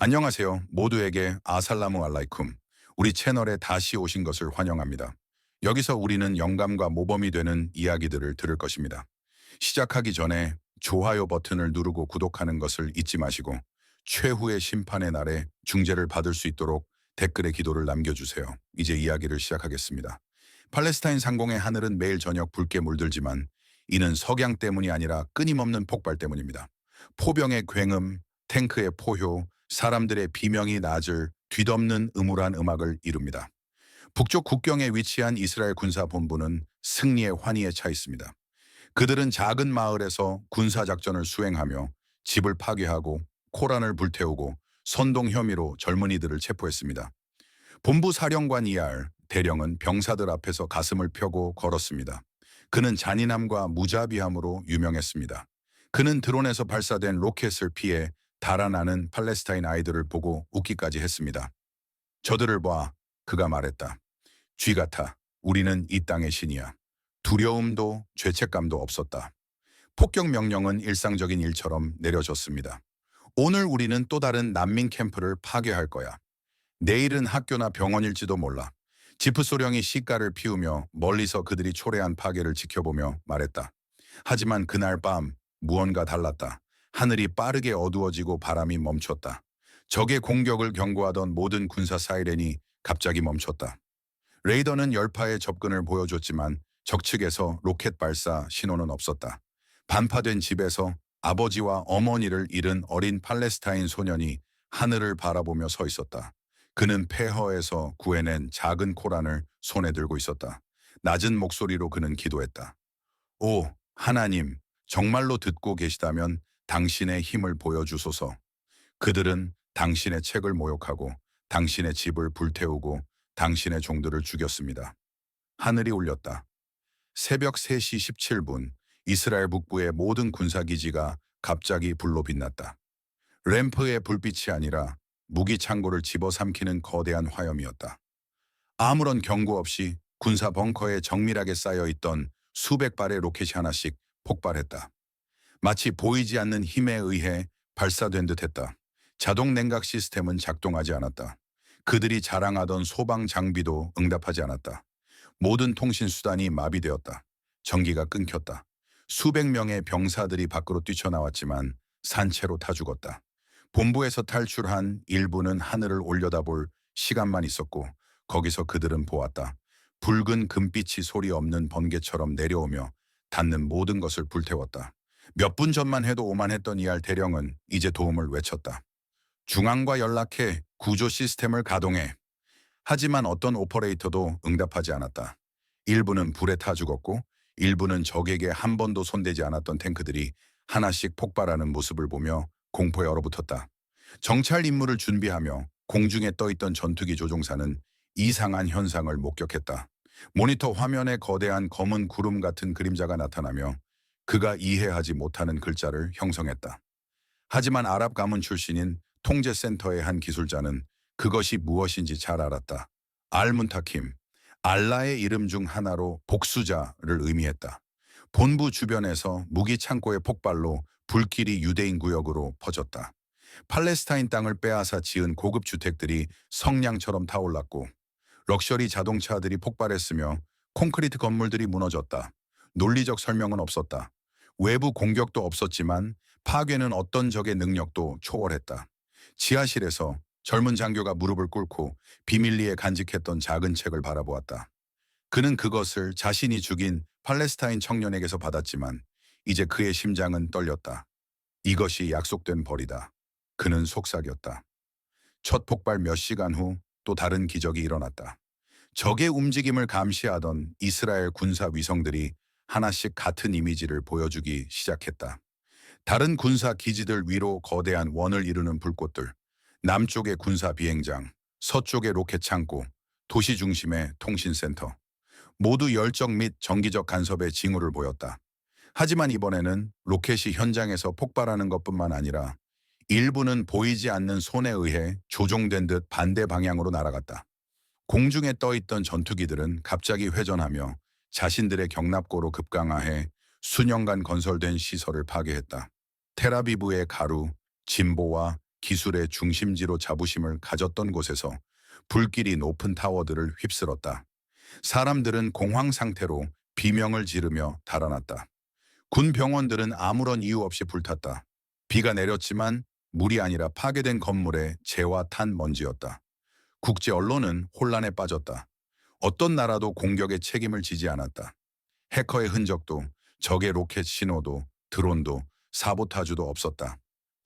안녕하세요. 모두에게 아살라무 알라이쿰. 우리 채널에 다시 오신 것을 환영합니다. 여기서 우리는 영감과 모범이 되는 이야기들을 들을 것입니다. 시작하기 전에 좋아요 버튼을 누르고 구독하는 것을 잊지 마시고 최후의 심판의 날에 중재를 받을 수 있도록 댓글에 기도를 남겨주세요. 이제 이야기를 시작하겠습니다. 팔레스타인 상공의 하늘은 매일 저녁 붉게 물들지만 이는 석양 때문이 아니라 끊임없는 폭발 때문입니다. 포병의 굉음, 탱크의 포효, 사람들의 비명이 낮을 뒤덮는 음울한 음악을 이룹니다. 북쪽 국경에 위치한 이스라엘 군사본부는 승리의 환희에 차 있습니다. 그들은 작은 마을에서 군사작전을 수행하며 집을 파괴하고 코란을 불태우고 선동 혐의로 젊은이들을 체포했습니다. 본부 사령관 이알 대령은 병사들 앞에서 가슴을 펴고 걸었습니다. 그는 잔인함과 무자비함으로 유명했습니다. 그는 드론에서 발사된 로켓을 피해 달아나는 팔레스타인 아이들을 보고 웃기까지 했습니다. 저들을 봐, 그가 말했다. 쥐 같아. 우리는 이 땅의 신이야. 두려움도 죄책감도 없었다. 폭격 명령은 일상적인 일처럼 내려졌습니다. 오늘 우리는 또 다른 난민 캠프를 파괴할 거야. 내일은 학교나 병원일지도 몰라. 지프 소령이 시가를 피우며 멀리서 그들이 초래한 파괴를 지켜보며 말했다. 하지만 그날 밤 무언가 달랐다. 하늘이 빠르게 어두워지고 바람이 멈췄다. 적의 공격을 경고하던 모든 군사 사이렌이 갑자기 멈췄다. 레이더는 열파의 접근을 보여줬지만 적측에서 로켓 발사 신호는 없었다. 반파된 집에서 아버지와 어머니를 잃은 어린 팔레스타인 소년이 하늘을 바라보며 서 있었다. 그는 폐허에서 구해낸 작은 코란을 손에 들고 있었다. 낮은 목소리로 그는 기도했다. 오, 하나님, 정말로 듣고 계시다면 당신의 힘을 보여주소서. 그들은 당신의 책을 모욕하고 당신의 집을 불태우고 당신의 종들을 죽였습니다. 하늘이 울렸다. 새벽 3시 17분 이스라엘 북부의 모든 군사기지가 갑자기 불로 빛났다. 램프의 불빛이 아니라 무기 창고를 집어삼키는 거대한 화염이었다. 아무런 경고 없이 군사 벙커에 정밀하게 쌓여있던 수백 발의 로켓이 하나씩 폭발했다. 마치 보이지 않는 힘에 의해 발사된 듯했다. 자동 냉각 시스템은 작동하지 않았다. 그들이 자랑하던 소방 장비도 응답하지 않았다. 모든 통신 수단이 마비되었다. 전기가 끊겼다. 수백 명의 병사들이 밖으로 뛰쳐나왔지만 산채로 타 죽었다. 본부에서 탈출한 일부는 하늘을 올려다볼 시간만 있었고 거기서 그들은 보았다. 붉은 금빛이 소리 없는 번개처럼 내려오며 닿는 모든 것을 불태웠다. 몇 분 전만 해도 오만했던 이알 대령은 이제 도움을 외쳤다. 중앙과 연락해 구조 시스템을 가동해. 하지만 어떤 오퍼레이터도 응답하지 않았다. 일부는 불에 타 죽었고 일부는 적에게 한 번도 손대지 않았던 탱크들이 하나씩 폭발하는 모습을 보며 공포에 얼어붙었다. 정찰 임무를 준비하며 공중에 떠있던 전투기 조종사는 이상한 현상을 목격했다. 모니터 화면에 거대한 검은 구름 같은 그림자가 나타나며 그가 이해하지 못하는 글자를 형성했다. 하지만 아랍 가문 출신인 통제센터의 한 기술자는 그것이 무엇인지 잘 알았다. 알문타킴, 알라의 이름 중 하나로 복수자를 의미했다. 본부 주변에서 무기 창고의 폭발로 불길이 유대인 구역으로 퍼졌다. 팔레스타인 땅을 빼앗아 지은 고급 주택들이 성냥처럼 타올랐고 럭셔리 자동차들이 폭발했으며 콘크리트 건물들이 무너졌다. 논리적 설명은 없었다. 외부 공격도 없었지만 파괴는 어떤 적의 능력도 초월했다. 지하실에서 젊은 장교가 무릎을 꿇고 비밀리에 간직했던 작은 책을 바라보았다. 그는 그것을 자신이 죽인 팔레스타인 청년에게서 받았지만 이제 그의 심장은 떨렸다. 이것이 약속된 벌이다. 그는 속삭였다. 첫 폭발 몇 시간 후 또 다른 기적이 일어났다. 적의 움직임을 감시하던 이스라엘 군사 위성들이 하나씩 같은 이미지를 보여주기 시작했다. 다른 군사 기지들 위로 거대한 원을 이루는 불꽃들, 남쪽의 군사 비행장, 서쪽의 로켓 창고, 도시 중심의 통신센터. 모두 열정 및 정기적 간섭의 징후를 보였다. 하지만 이번에는 로켓이 현장에서 폭발하는 것뿐만 아니라 일부는 보이지 않는 손에 의해 조종된 듯 반대 방향으로 날아갔다. 공중에 떠있던 전투기들은 갑자기 회전하며 자신들의 경납고로 급강하해 수년간 건설된 시설을 파괴했다. 테라비브의 가루, 진보와 기술의 중심지로 자부심을 가졌던 곳에서 불길이 높은 타워들을 휩쓸었다. 사람들은 공황 상태로 비명을 지르며 달아났다. 군 병원들은 아무런 이유 없이 불탔다. 비가 내렸지만 물이 아니라 파괴된 건물의 재와 탄 먼지였다. 국제 언론은 혼란에 빠졌다. 어떤 나라도 공격의 책임을 지지 않았다. 해커의 흔적도, 적의 로켓 신호도, 드론도, 사보타주도 없었다.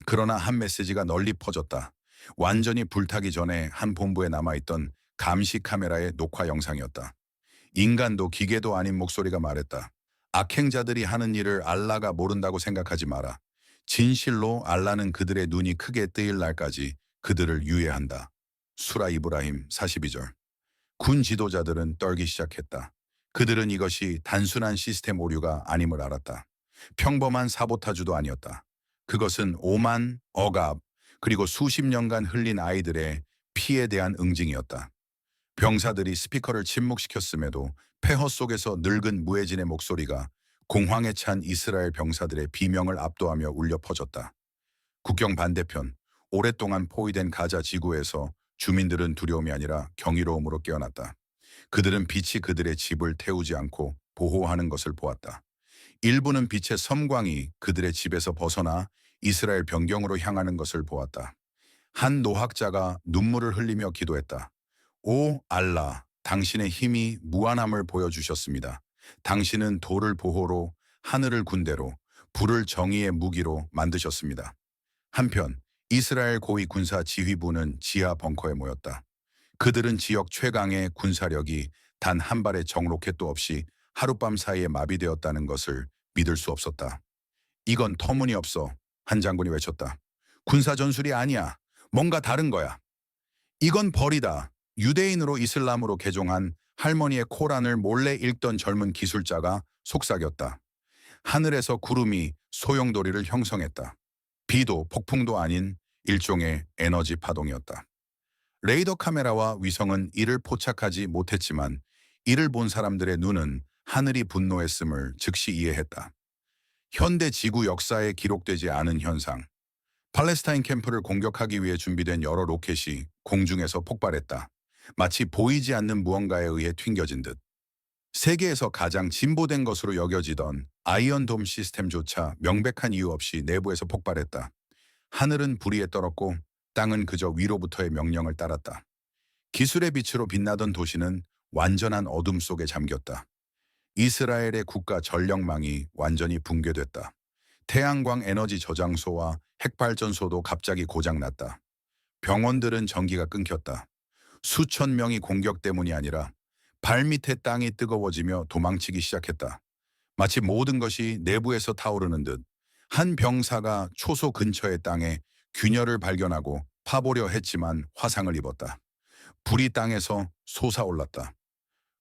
그러나 한 메시지가 널리 퍼졌다. 완전히 불타기 전에 한 본부에 남아있던 감시 카메라의 녹화 영상이었다. 인간도 기계도 아닌 목소리가 말했다. 악행자들이 하는 일을 알라가 모른다고 생각하지 마라. 진실로 알라는 그들의 눈이 크게 뜨일 날까지 그들을 유예한다. 수라 이브라힘 42절. 군 지도자들은 떨기 시작했다. 그들은 이것이 단순한 시스템 오류가 아님을 알았다. 평범한 사보타주도 아니었다. 그것은 오만, 억압, 그리고 수십 년간 흘린 아이들의 피에 대한 응징이었다. 병사들이 스피커를 침묵시켰음에도 폐허 속에서 늙은 무해진의 목소리가 공황에 찬 이스라엘 병사들의 비명을 압도하며 울려 퍼졌다. 국경 반대편, 오랫동안 포위된 가자 지구에서 주민들은 두려움이 아니라 경이로움으로 깨어났다. 그들은 빛이 그들의 집을 태우지 않고 보호하는 것을 보았다. 일부는 빛의 섬광이 그들의 집에서 벗어나 이스라엘 변경으로 향하는 것을 보았다. 한 노학자가 눈물을 흘리며 기도했다. 오 알라, 당신의 힘이 무한함을 보여주셨습니다. 당신은 돌을 보호로, 하늘을 군대로, 불을 정의의 무기로 만드셨습니다. 한편 이스라엘 고위 군사 지휘부는 지하 벙커에 모였다. 그들은 지역 최강의 군사력이 단 한 발의 정로켓도 없이 하룻밤 사이에 마비되었다는 것을 믿을 수 없었다. 이건 터무니없어, 한 장군이 외쳤다. 군사 전술이 아니야. 뭔가 다른 거야. 이건 벌이다. 유대인으로 이슬람으로 개종한 할머니의 코란을 몰래 읽던 젊은 기술자가 속삭였다. 하늘에서 구름이 소용돌이를 형성했다. 비도 폭풍도 아닌 일종의 에너지 파동이었다. 레이더 카메라와 위성은 이를 포착하지 못했지만 이를 본 사람들의 눈은 하늘이 분노했음을 즉시 이해했다. 현대 지구 역사에 기록되지 않은 현상. 팔레스타인 캠프를 공격하기 위해 준비된 여러 로켓이 공중에서 폭발했다. 마치 보이지 않는 무언가에 의해 튕겨진 듯. 세계에서 가장 진보된 것으로 여겨지던 아이언돔 시스템조차 명백한 이유 없이 내부에서 폭발했다. 하늘은 불의에 떨었고 땅은 그저 위로부터의 명령을 따랐다. 기술의 빛으로 빛나던 도시는 완전한 어둠 속에 잠겼다. 이스라엘의 국가 전력망이 완전히 붕괴됐다. 태양광 에너지 저장소와 핵발전소도 갑자기 고장났다. 병원들은 전기가 끊겼다. 수천 명이 공격 때문이 아니라 발밑에 땅이 뜨거워지며 도망치기 시작했다. 마치 모든 것이 내부에서 타오르는 듯 한 병사가 초소 근처의 땅에 균열을 발견하고 파보려 했지만 화상을 입었다. 불이 땅에서 솟아올랐다.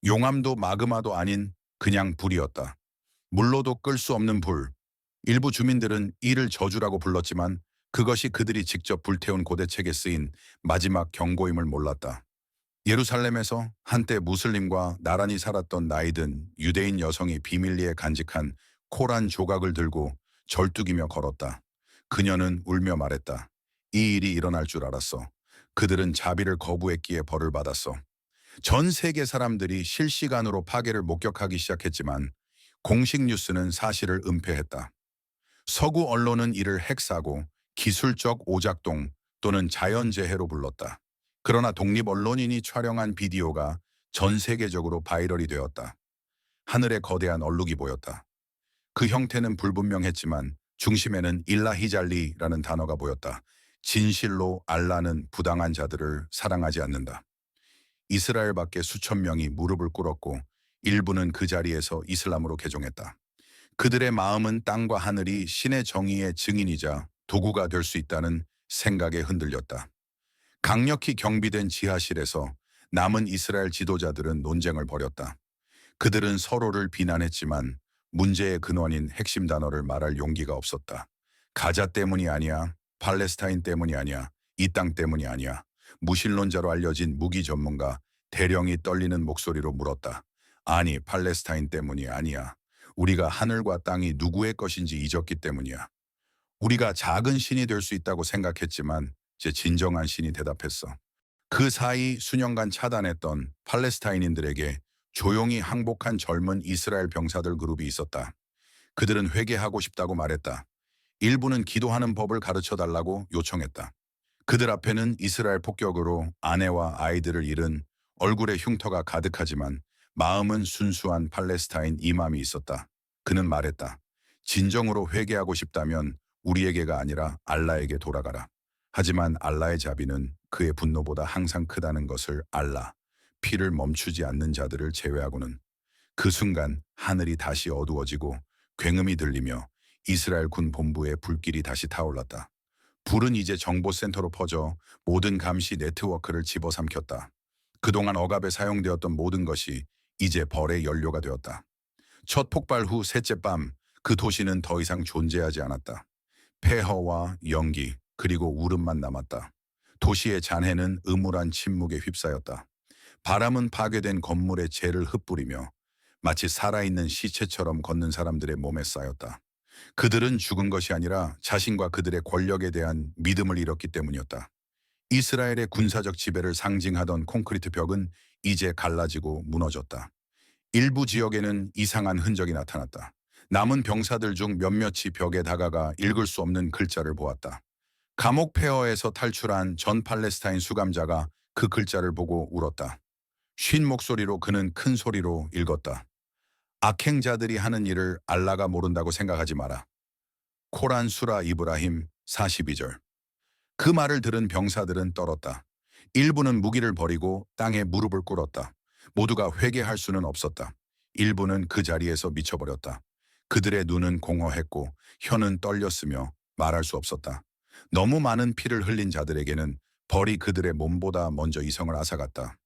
용암도 마그마도 아닌 그냥 불이었다. 물로도 끌 수 없는 불. 일부 주민들은 이를 저주라고 불렀지만 그것이 그들이 직접 불태운 고대책에 쓰인 마지막 경고임을 몰랐다. 예루살렘에서 한때 무슬림과 나란히 살았던 나이든 유대인 여성이 비밀리에 간직한 코란 조각을 들고 절뚝이며 걸었다. 그녀는 울며 말했다. 이 일이 일어날 줄 알았어. 그들은 자비를 거부했기에 벌을 받았어. 전 세계 사람들이 실시간으로 파괴를 목격하기 시작했지만 공식 뉴스는 사실을 은폐했다. 서구 언론은 이를 핵사고, 기술적 오작동 또는 자연재해로 불렀다. 그러나 독립 언론인이 촬영한 비디오가 전 세계적으로 바이럴이 되었다. 하늘에 거대한 얼룩이 보였다. 그 형태는 불분명했지만 중심에는 일라히잘리라는 단어가 보였다. 진실로 알라는 부당한 자들을 사랑하지 않는다. 이스라엘 밖에 수천 명이 무릎을 꿇었고 일부는 그 자리에서 이슬람으로 개종했다. 그들의 마음은 땅과 하늘이 신의 정의의 증인이자 도구가 될 수 있다는 생각에 흔들렸다. 강력히 경비된 지하실에서 남은 이스라엘 지도자들은 논쟁을 벌였다. 그들은 서로를 비난했지만 문제의 근원인 핵심 단어를 말할 용기가 없었다. 가자 때문이 아니야. 팔레스타인 때문이 아니야. 이 땅 때문이 아니야. 무신론자로 알려진 무기 전문가 대령이 떨리는 목소리로 물었다. 아니, 팔레스타인 때문이 아니야. 우리가 하늘과 땅이 누구의 것인지 잊었기 때문이야. 우리가 작은 신이 될 수 있다고 생각했지만 제 진정한 신이 대답했어. 그 사이 수년간 차단했던 팔레스타인인들에게 조용히 항복한 젊은 이스라엘 병사들 그룹이 있었다. 그들은 회개하고 싶다고 말했다. 일부는 기도하는 법을 가르쳐 달라고 요청했다. 그들 앞에는 이스라엘 폭격으로 아내와 아이들을 잃은 얼굴에 흉터가 가득하지만 마음은 순수한 팔레스타인 이맘이 있었다. 그는 말했다. 진정으로 회개하고 싶다면 우리에게가 아니라 알라에게 돌아가라. 하지만 알라의 자비는 그의 분노보다 항상 크다는 것을 알라. 피를 멈추지 않는 자들을 제외하고는. 그 순간 하늘이 다시 어두워지고 굉음이 들리며 이스라엘 군 본부에 불길이 다시 타올랐다. 불은 이제 정보센터로 퍼져 모든 감시 네트워크를 집어삼켰다. 그동안 억압에 사용되었던 모든 것이 이제 벌의 연료가 되었다. 첫 폭발 후 셋째 밤, 그 도시는 더 이상 존재하지 않았다. 폐허와 연기, 그리고 울음만 남았다. 도시의 잔해는 음울한 침묵에 휩싸였다. 바람은 파괴된 건물의 재를 흩뿌리며 마치 살아있는 시체처럼 걷는 사람들의 몸에 쌓였다. 그들은 죽은 것이 아니라 자신과 그들의 권력에 대한 믿음을 잃었기 때문이었다. 이스라엘의 군사적 지배를 상징하던 콘크리트 벽은 이제 갈라지고 무너졌다. 일부 지역에는 이상한 흔적이 나타났다. 남은 병사들 중 몇몇이 벽에 다가가 읽을 수 없는 글자를 보았다. 감옥 폐허에서 탈출한 전 팔레스타인 수감자가 그 글자를 보고 울었다. 쉰 목소리로 그는 큰 소리로 읽었다. 악행자들이 하는 일을 알라가 모른다고 생각하지 마라. 코란 수라 이브라힘 42절. 그 말을 들은 병사들은 떨었다. 일부는 무기를 버리고 땅에 무릎을 꿇었다. 모두가 회개할 수는 없었다. 일부는 그 자리에서 미쳐버렸다. 그들의 눈은 공허했고 혀는 떨렸으며 말할 수 없었다. 너무 많은 피를 흘린 자들에게는 벌이 그들의 몸보다 먼저 이성을 앗아갔다.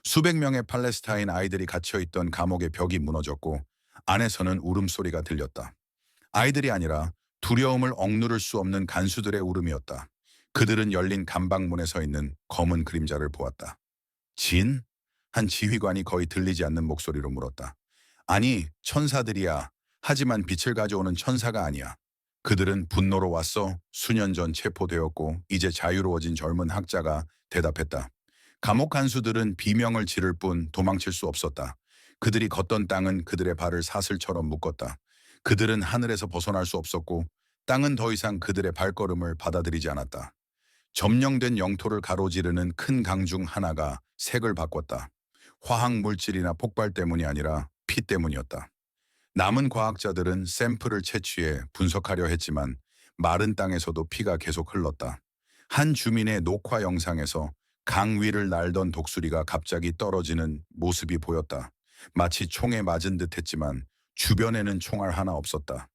수백 명의 팔레스타인 아이들이 갇혀있던 감옥의 벽이 무너졌고 안에서는 울음소리가 들렸다. 아이들이 아니라 두려움을 억누를 수 없는 간수들의 울음이었다. 그들은 열린 감방문에 서 있는 검은 그림자를 보았다. 진? 한 지휘관이 거의 들리지 않는 목소리로 물었다. 아니, 천사들이야. 하지만 빛을 가져오는 천사가 아니야. 그들은 분노로 왔어. 수년 전 체포되었고 이제 자유로워진 젊은 학자가 대답했다. 감옥 간수들은 비명을 지를 뿐 도망칠 수 없었다. 그들이 걷던 땅은 그들의 발을 사슬처럼 묶었다. 그들은 하늘에서 벗어날 수 없었고 땅은 더 이상 그들의 발걸음을 받아들이지 않았다. 점령된 영토를 가로지르는 큰 강 중 하나가 색을 바꿨다. 화학 물질이나 폭발 때문이 아니라 피 때문이었다. 남은 과학자들은 샘플을 채취해 분석하려 했지만 마른 땅에서도 피가 계속 흘렀다. 한 주민의 녹화 영상에서 강 위를 날던 독수리가 갑자기 떨어지는 모습이 보였다. 마치 총에 맞은 듯 했지만 주변에는 총알 하나 없었다.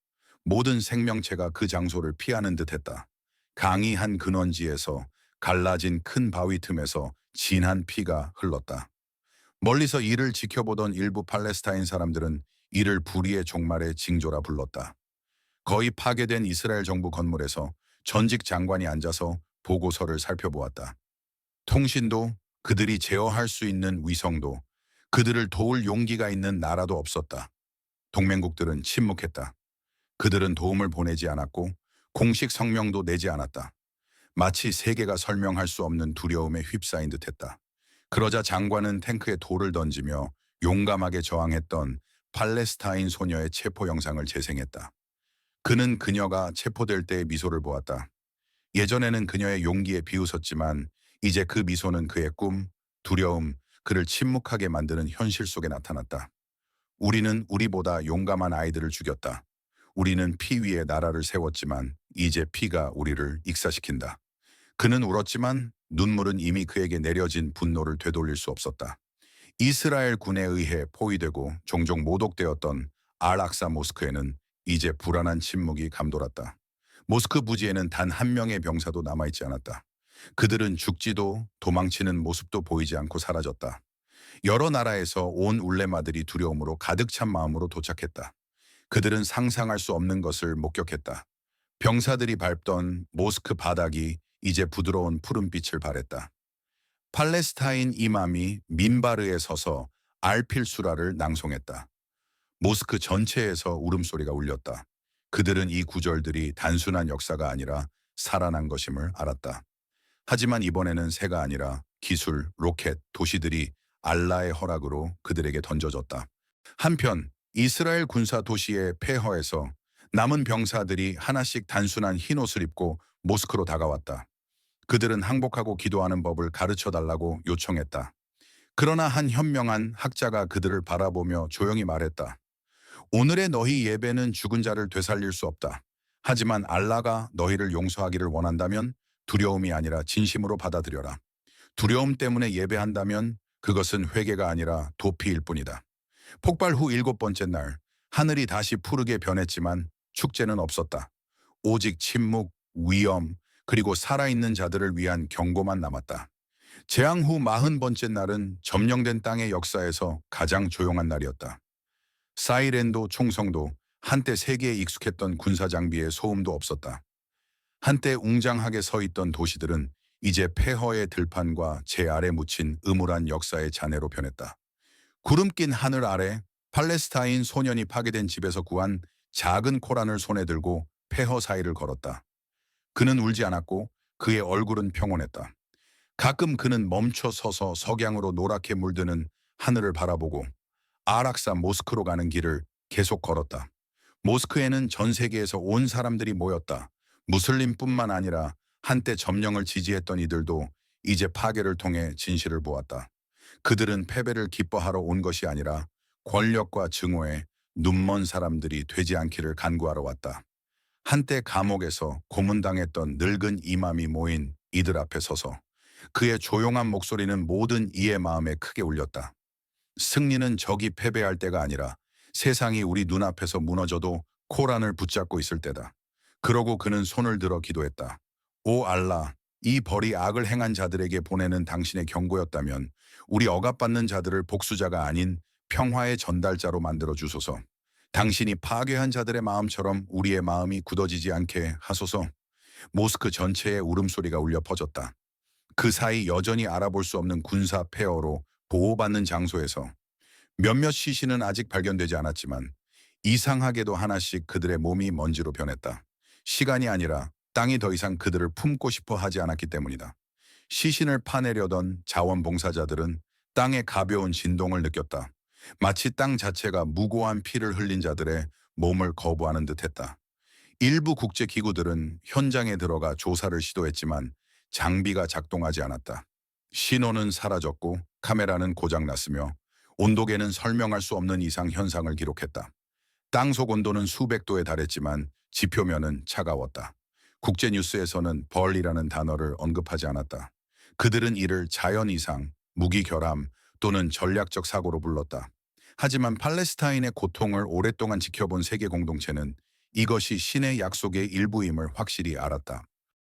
모든 생명체가 그 장소를 피하는 듯 했다. 강이 한 근원지에서 갈라진 큰 바위 틈에서 진한 피가 흘렀다. 멀리서 이를 지켜보던 일부 팔레스타인 사람들은 이를 불의의 종말의 징조라 불렀다. 거의 파괴된 이스라엘 정부 건물에서 전직 장관이 앉아서 보고서를 살펴보았다. 통신도, 그들이 제어할 수 있는 위성도, 그들을 도울 용기가 있는 나라도 없었다. 동맹국들은 침묵했다. 그들은 도움을 보내지 않았고 공식 성명도 내지 않았다. 마치 세계가 설명할 수 없는 두려움에 휩싸인 듯했다. 그러자 장관은 탱크에 돌을 던지며 용감하게 저항했던 팔레스타인 소녀의 체포 영상을 재생했다. 그는 그녀가 체포될 때의 미소를 보았다. 예전에는 그녀의 용기에 비웃었지만 이제 그 미소는 그의 꿈, 두려움, 그를 침묵하게 만드는 현실 속에 나타났다. 우리는 우리보다 용감한 아이들을 죽였다. 우리는 피 위에 나라를 세웠지만 이제 피가 우리를 익사시킨다. 그는 울었지만 눈물은 이미 그에게 내려진 분노를 되돌릴 수 없었다. 이스라엘 군에 의해 포위되고 종종 모독되었던 알-악사 모스크에는 이제 불안한 침묵이 감돌았다. 모스크 부지에는 단 한 명의 병사도 남아있지 않았다. 그들은 죽지도 도망치는 모습도 보이지 않고 사라졌다. 여러 나라에서 온 울레마들이 두려움으로 가득 찬 마음으로 도착했다. 그들은 상상할 수 없는 것을 목격했다. 병사들이 밟던 모스크 바닥이 이제 부드러운 푸른빛을 발했다. 팔레스타인 이맘이 민바르에 서서 알필수라를 낭송했다. 모스크 전체에서 울음소리가 울렸다. 그들은 이 구절들이 단순한 역사가 아니라 살아난 것임을 알았다. 하지만 이번에는 새가 아니라 기술, 로켓, 도시들이 알라의 허락으로 그들에게 던져졌다. 한편 이스라엘 군사 도시의 폐허에서 남은 병사들이 하나씩 단순한 흰옷을 입고 모스크로 다가왔다. 그들은 항복하고 기도하는 법을 가르쳐 달라고 요청했다. 그러나 한 현명한 학자가 그들을 바라보며 조용히 말했다. 오늘의 너희 예배는 죽은 자를 되살릴 수 없다. 하지만 알라가 너희를 용서하기를 원한다면 두려움이 아니라 진심으로 받아들여라. 두려움 때문에 예배한다면 그것은 회개가 아니라 도피일 뿐이다. 폭발 후 일곱 번째 날, 하늘이 다시 푸르게 변했지만 축제는 없었다. 오직 침묵, 위험, 그리고 살아있는 자들을 위한 경고만 남았다. 재앙 후 40번째 날은 점령된 땅의 역사에서 가장 조용한 날이었다. 사이렌도 총성도 한때 세계에 익숙했던 군사 장비에 소음도 없었다. 한때 웅장하게 서 있던 도시들은 이제 폐허의 들판과 제 아래 묻힌 음울한 역사의 잔해로 변했다. 구름 낀 하늘 아래 팔레스타인 소년이 파괴된 집에서 구한 작은 코란을 손에 들고 폐허 사이를 걸었다. 그는 울지 않았고 그의 얼굴은 평온했다. 가끔 그는 멈춰 서서 석양으로 노랗게 물드는 하늘을 바라보고 아락사 모스크로 가는 길을 계속 걸었다. 모스크에는 전 세계에서 온 사람들이 모였다. 무슬림뿐만 아니라 한때 점령을 지지했던 이들도 이제 파괴를 통해 진실을 보았다. 그들은 패배를 기뻐하러 온 것이 아니라 권력과 증오에 눈먼 사람들이 되지 않기를 간구하러 왔다. 한때 감옥에서 고문당했던 늙은 이맘이 모인 이들 앞에 서서 그의 조용한 목소리는 모든 이의 마음에 크게 울렸다. 승리는 적이 패배할 때가 아니라 세상이 우리 눈앞에서 무너져도 코란을 붙잡고 있을 때다. 그러고 그는 손을 들어 기도했다. 오 알라, 이 벌이 악을 행한 자들에게 보내는 당신의 경고였다면 우리 억압받는 자들을 복수자가 아닌 평화의 전달자로 만들어 주소서. 당신이 파괴한 자들의 마음처럼 우리의 마음이 굳어지지 않게 하소서. 모스크 전체에 울음소리가 울려 퍼졌다. 그 사이 여전히 알아볼 수 없는 군사 폐허로 보호받는 장소에서 몇몇 시신은 아직 발견되지 않았지만 이상하게도 하나씩 그들의 몸이 먼지로 변했다. 시간이 아니라 땅이 더 이상 그들을 품고 싶어 하지 않았기 때문이다. 시신을 파내려던 자원봉사자들은 땅의 가벼운 진동을 느꼈다. 마치 땅 자체가 무고한 피를 흘린 자들의 몸을 거부하는 듯했다. 일부 국제기구들은 현장에 들어가 조사를 시도했지만 장비가 작동하지 않았다. 신호는 사라졌고 카메라는 고장났으며 온도계는 설명할 수 없는 이상 현상을 기록했다. 땅속 온도는 수백 도에 달했지만 지표면은 차가웠다. 국제뉴스에서는 벌이라는 단어를 언급하지 않았다. 그들은 이를 자연 이상, 무기 결함 또는 전략적 사고로 불렀다. 하지만 팔레스타인의 고통을 오랫동안 지켜본 세계 공동체는 이것이 신의 약속의 일부임을 확실히 알았다.